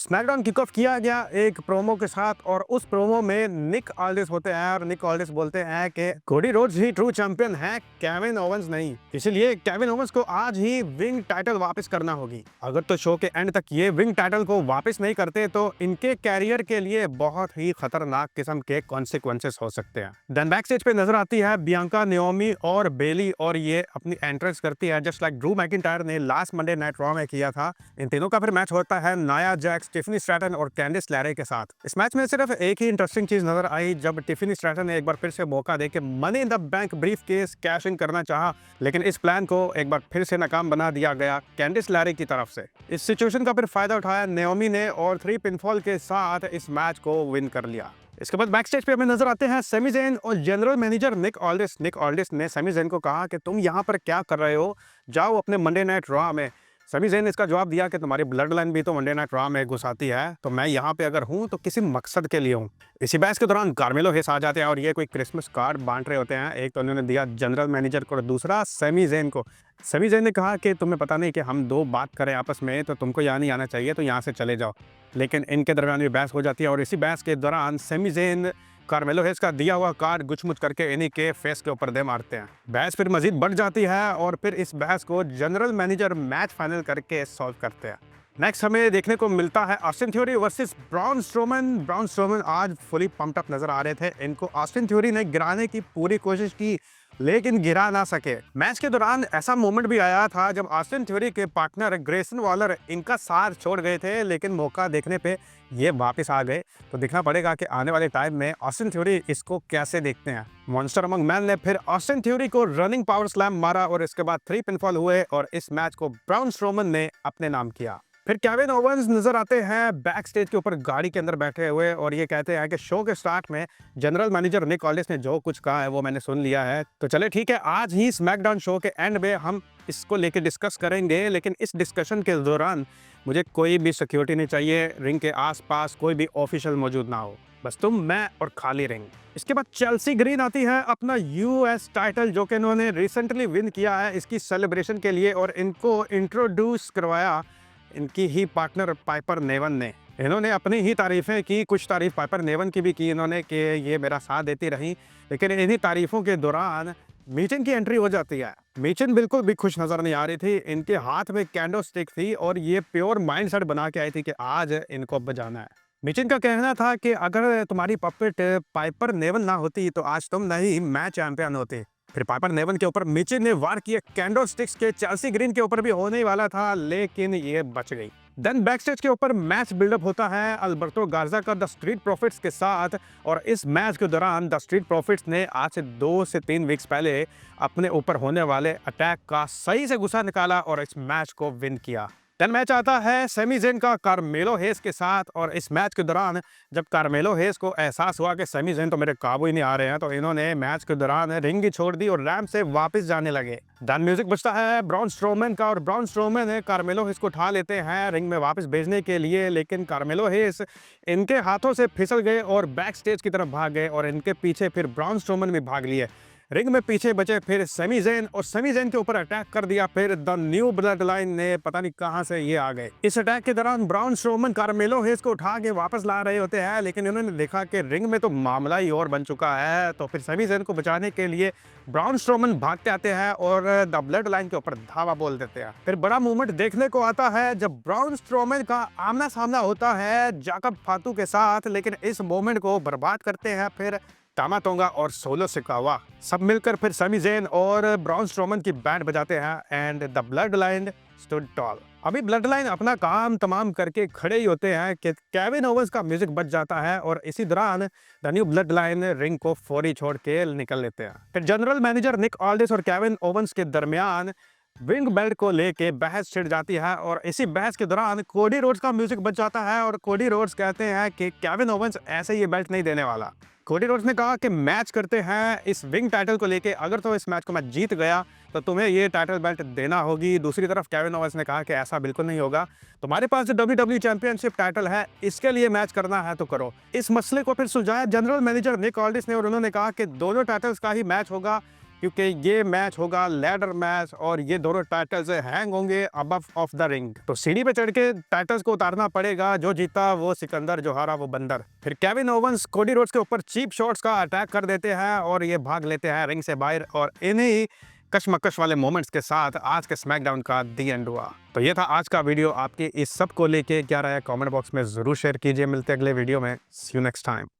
SmackDown kick off किया गया एक प्रोमो के साथ और उस प्रोमो में निक ऑल्डिस होते हैं और निक ऑल्डिस बोलते हैं कि कोडी रोड्स ही ट्रू चैंपियन है, केविन ओवेंस नहीं। इसलिए केविन ओवेंस को आज ही विंग टाइटल वापस करना होगी। अगर तो शो के एंड तक ये विंग टाइटल को वापस नहीं करते तो इनके कैरियर के लिए बहुत ही खतरनाक किस्म के कॉन्सिक्वेंसेस हो सकते हैं। देन बैक स्टेज पे नजर आती है बियांका, नाओमी और बेली और ये अपनी एंट्रेंस करती है जस्ट लाइक ड्रू मैकिंटायर ने लास्ट मंडे नाइट रॉ में किया था। इन तीनों का फिर मैच होता है नाया जैक्स, टिफनी स्ट्रैटन और कैंडिस लैरे के साथ। इस मैच में सिर्फ एक ही इंटरेस्टिंग चीज नजर आई जब टिफनी स्ट्रैटन ने एक बार फिर से मौका देके money in the bank brief case cash in करना चाहा, लेकिन इस प्लान को एक बार फिर से नाकाम बना दिया गया कैंडिस लैरे की तरफ से। इस सिचुएशन का फिर फायदा उठाया नाओमी ने और 3 पिनफॉल के साथ इस मैच को विन कर लिया। इसके बाद बैक स्टेज पे हमें नजर आते हैं सेमी ज़ेन और जनरल मैनेजर निक ऑल्डिस। निक ऑल्डिस ने सेमी ज़ेन को कहा कि तुम यहाँ पर क्या कर रहे हो, जाओ अपने मंडे नाइट रॉ में। सेमी ज़ेन ने इसका जवाब दिया कि तुम्हारी ब्लड लाइन भी तो मंडे नाइट रॉ में घुसाती है, तो मैं यहाँ पे अगर हूँ तो किसी मकसद के लिए हूँ। इसी बहस के दौरान कार्मेलो हेस आ जाते हैं और ये कोई क्रिसमस कार्ड बांट रहे होते हैं। एक तो उन्होंने दिया जनरल मैनेजर को और दूसरा सेमी ज़ेन को। सेमी ज़ेन ने कहा कि तुम्हें पता नहीं कि हम दो बात करें आपस में, तो तुमको यहाँ नहीं आना चाहिए, तो यहाँ से चले जाओ। लेकिन इनके दरमियान भी बहस हो जाती है और इसी बहस के दौरान सेमी ज़ेन कार्मेलो हेस का दिया हुआ कार्ड गुचमुच करके इन्हीं के फेस के ऊपर दे मारते हैं। बहस फिर मजीद बढ़ जाती है और फिर इस बहस को जनरल मैनेजर मैच फाइनल करके सॉल्व करते हैं। नेक्स्ट हमें देखने को मिलता है Austin theory versus brown Strowman. Brown Strowman आज फुली पम्प्ड अप नजर आ रहे थे। इनको ऑस्टिन थ्योरी ने गिराने की पूरी कोशिश की लेकिन गिरा ना सके। मैच के दौरान ऐसा मोमेंट भी आया था जब ऑस्टिन थ्योरी के पार्टनर ग्रेसन वॉलर इनका साथ छोड़ गए थे, लेकिन मौका देखने पे ये वापस आ गए। तो देखना पड़ेगा कि आने वाले टाइम में ऑस्टिन थ्योरी इसको कैसे देखते हैं। मॉन्स्टर अमंग मैन ने फिर ऑस्टिन थ्योरी को रनिंग पावर स्लैम मारा और इसके बाद 3 पिनफॉल हुए और इस मैच को ब्राउन स्ट्रोमन ने अपने नाम किया। फिर केविन ओवेंस नजर आते हैं बैक स्टेज के ऊपर गाड़ी के अंदर बैठे हुए और ये कहते हैं कि शो के स्टार्ट में जनरल मैनेजर निक ऑल्डिस ने जो कुछ कहा है वो मैंने सुन लिया है, तो चले ठीक है, आज ही स्मैकडाउन शो के एंड में हम इसको लेके डिस्कस करेंगे। लेकिन इस डिस्कशन के दौरान मुझे कोई भी सिक्योरिटी नहीं चाहिए, रिंग के आसपास कोई भी ऑफिशियल मौजूद ना हो, बस तुम, मैं और खाली रिंग। इसके बाद चेल्सी ग्रीन आती है अपना यूएस टाइटल जो कि इन्होंने रिसेंटली विन किया है, इसकी सेलिब्रेशन के लिए और इनको इंट्रोड्यूस करवाया इनकी ही पार्टनर पाइपर नेवन ने। इन्होंने अपनी ही तारीफ़ें की, कुछ तारीफ पाइपर नेवन की भी की इन्होंने कि ये मेरा साथ देती रही। लेकिन इन्हीं तारीफ़ों के दौरान मीचिन की एंट्री हो जाती है। मीचिन बिल्कुल भी खुश नज़र नहीं आ रही थी, इनके हाथ में कैंडो स्टिक थी और ये प्योर माइंडसेट बना के आई थी कि आज इनको बजाना है। मीचिन का कहना था कि अगर तुम्हारी पपेट पाइपर नेवन ना होती तो आज तुम नहीं, मैं चैंपियन होती। फिर पाइपर नेवन के ऊपर मीचिन ने वार किए कैंडो स्टिक्स के। चेल्सी ग्रीन के ऊपर भी होने ही वाला था लेकिन ये बच गई। देन बैक स्टेज के ऊपर मैच बिल्डअप होता है अल्बर्टो गार्जा का द स्ट्रीट प्रॉफिट्स के साथ और इस मैच के दौरान द स्ट्रीट प्रॉफिट्स ने आज से 2 से 3 वीक्स पहले अपने ऊपर होने वाले अटैक का सही से गुस्सा निकाला और इस मैच को विन किया। देन मैच आता है सेमी ज़ेन का कार्मेलो हेस के साथ और इस मैच के दौरान जब कार्मेलो हेस को एहसास हुआ कि सेमी ज़ेन तो मेरे काबू ही नहीं आ रहे हैं, तो इन्होंने मैच के दौरान रिंग ही छोड़ दी और रैंप से वापस जाने लगे। देन म्यूजिक बजता है ब्राउन स्ट्रोमन का और ब्राउन स्ट्रोमन कार्मेलो हेस को उठा लेते हैं रिंग में वापस भेजने के लिए, लेकिन कार्मेलो हेस इनके हाथों से फिसल गए और बैक स्टेज की तरफ भाग गए और इनके पीछे फिर ब्राउन स्ट्रोमन भी भाग लिए। रिंग में पीछे बचे फिर सेमी ज़ेन और सेमी ज़ेन के ऊपर अटैक कर दिया। फिर द न्यू ब्लड लाइन ने पता नहीं कहां से ये आ गए। इस अटैक के दौरान ब्राउन स्ट्रोमन कार्मेलो हेस को उठा के वापस ला रहे होते हैं, लेकिन इन्होंने देखा कि रिंग में तो मामला ही और बन चुका है, तो फिर सेमी ज़ेन को बचाने के लिए ब्राउन स्ट्रोमन भागते आते हैं और द ब्लड लाइन के ऊपर धावा बोल देते हैं। फिर बड़ा मूवमेंट देखने को आता है जब ब्राउन स्ट्रोमन का आमना सामना होता है जाकब फातू के साथ, लेकिन इस मोमेंट को बर्बाद करते हैं फिर तामा तोंगा और सोलो सिकावा। सब मिलकर फिर सेमी ज़ेन और ब्राउन स्ट्रोमन की बैंड बजाते हैं and the bloodline stood tall. अभी ब्लड लाइन अपना काम तमाम करके खड़े ही होते हैं कि केविन ओवेंस का म्यूजिक बज जाता है और इसी दौरान the new blood line ring को फौरी छोड़ के निकल लेते हैं। फिर जनरल मैनेजर निक ऑल्डिस और केविन ओवेंस के दरमियान विंग बेल्ट को लेके बहस छिड़ जाती है और इसी बहस के दौरान कोडी रोड्स का म्यूजिक बज जाता है और कोडी रोड्स कहते हैं कि केविन ओवेंस ऐसे ये बेल्ट नहीं देने वाला। कोडी रोड्स ने कहा कि मैच करते हैं इस विंग टाइटल को लेके, अगर तो इस मैच को मैं जीत गया तो तुम्हें ये टाइटल बेल्ट देना होगी। दूसरी तरफ केविन ओवेंस ने कहा कि ऐसा बिल्कुल नहीं होगा, तुम्हारे पास जो WWE चैंपियनशिप टाइटल है इसके लिए मैच करना है तो करो। इस मसले को फिर सुलझाया जनरल मैनेजर निक ऑल्डिस ने और उन्होंने कहा कि दोनों टाइटल्स का ही मैच होगा, क्योंकि ये मैच होगा लैडर मैच और ये दोनों टाइटल्स हैंग होंगे अबव ऑफ द रिंग। तो सीढ़ी पे चढ़ के टाइटल्स को उतारना पड़ेगा, जो जीता वो सिकंदर, जो हारा वो बंदर। फिर केविन ओवेंस कोडी रोड्स के ऊपर चीप शॉट्स का अटैक कर देते हैं और ये भाग लेते हैं रिंग से बाहर, और इन्हीं कशमकश वाले मोमेंट्स के साथ आज के स्मैकडाउन का दी एंड हुआ। तो ये था आज का वीडियो। आपके इस सब को लेके क्या राय है कमेंट बॉक्स में जरूर शेयर कीजिए। मिलते हैं अगले वीडियो में। सी यू नेक्स्ट टाइम।